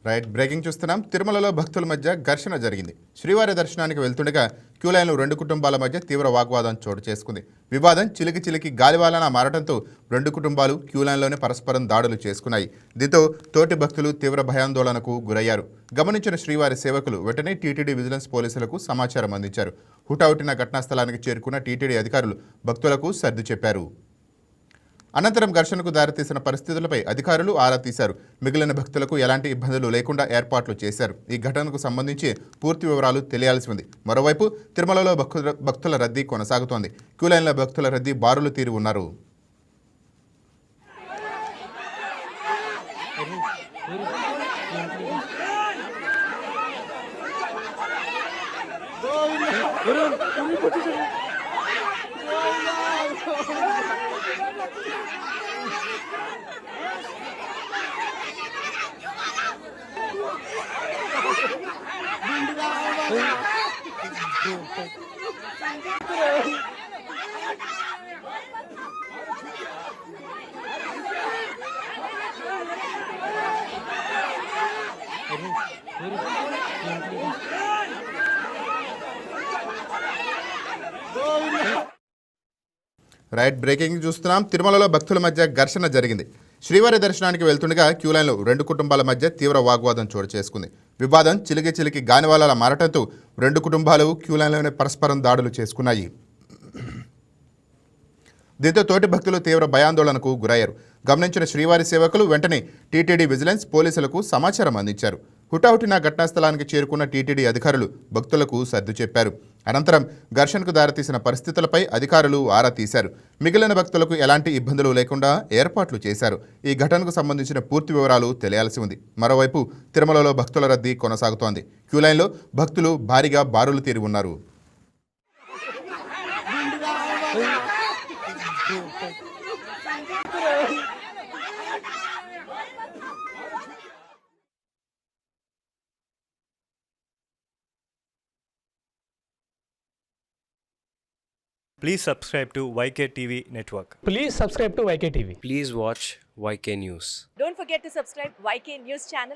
Right breaking చూస్తున్నాం. తిరుమలలో భక్తుల మధ్య ఘర్షణ జరిగింది. శ్రీవారి దర్శనానికి వెళ్తుండగా క్యూలైన్లో రెండు కుటుంబాల మధ్య తీవ్ర వాగ్వాదం చోటు చేసుకుంది. వివాదం చిలికి గాలివాలన మారడంతో రెండు కుటుంబాలు క్యూలైన్లోనే పరస్పరం దాడులు చేసుకున్నాయి. దీంతో తోటి భక్తులు తీవ్ర భయాందోళనకు గురయ్యారు. గమనించిన శ్రీవారి సేవకులు వెంటనే టీటీడీ విజిలెన్స్ పోలీసులకు సమాచారం అందించారు. హుటాహుటిన ఘటనా స్థలానికి చేరుకున్న టీటీడీ అధికారులు భక్తులకు సర్ది చెప్పారు. అనంతరం ఘర్షణకు దారితీసిన పరిస్థితులపై అధికారులు ఆరా తీశారు. మిగిలిన భక్తులకు ఎలాంటి ఇబ్బందులు లేకుండా ఏర్పాట్లు చేశారు. ఈ ఘటనకు సంబంధించి పూర్తి వివరాలు తెలియాల్సి ఉంది. మరోవైపు తిరుమలలో భక్తుల రద్దీ కొనసాగుతోంది. క్యూలైన్ల భక్తుల రద్దీ బారులు తీరి ఉన్నారు. రైట్ బ్రేకింగ్ చూస్తున్నాం. తిరుమలలో భక్తుల మధ్య ఘర్షణ జరిగింది. శ్రీవారి దర్శనానికి వెళ్తుండగా క్యూలైన్లో రెండు కుటుంబాల మధ్య తీవ్ర వాగ్వాదం చోటు చేసుకుంది. వివాదం చిలికి గానివాలలా మారటంతో రెండు కుటుంబాలు క్యూలైన్లోనే పరస్పరం దాడులు చేసుకున్నాయి. దీంతో తోటి భక్తులు తీవ్ర భయాందోళనకు గురయ్యారు. గమనించిన శ్రీవారి సేవకులు వెంటనే టీటీడీ విజిలెన్స్ పోలీసులకు సమాచారం అందించారు. హుటాహుటిన ఘటనా స్థలానికి చేరుకున్న టీటీడీ అధికారులు భక్తులకు సర్ది చెప్పారు. అనంతరం ఘర్షణకు దారితీసిన పరిస్థితులపై అధికారులు ఆరా తీశారు. మిగిలిన భక్తులకు ఎలాంటి ఇబ్బందులు లేకుండా ఏర్పాట్లు చేశారు. ఈ ఘటనకు సంబంధించిన పూర్తి వివరాలు తెలియాల్సి ఉంది. మరోవైపు తిరుమలలో భక్తుల రద్దీ కొనసాగుతోంది. క్యూలైన్లో భక్తులు భారీగా బారులు తీరి ఉన్నారు. Please subscribe to YK TV Network. Please subscribe to YK TV. Please watch YK News. Don't forget to subscribe YK News channel.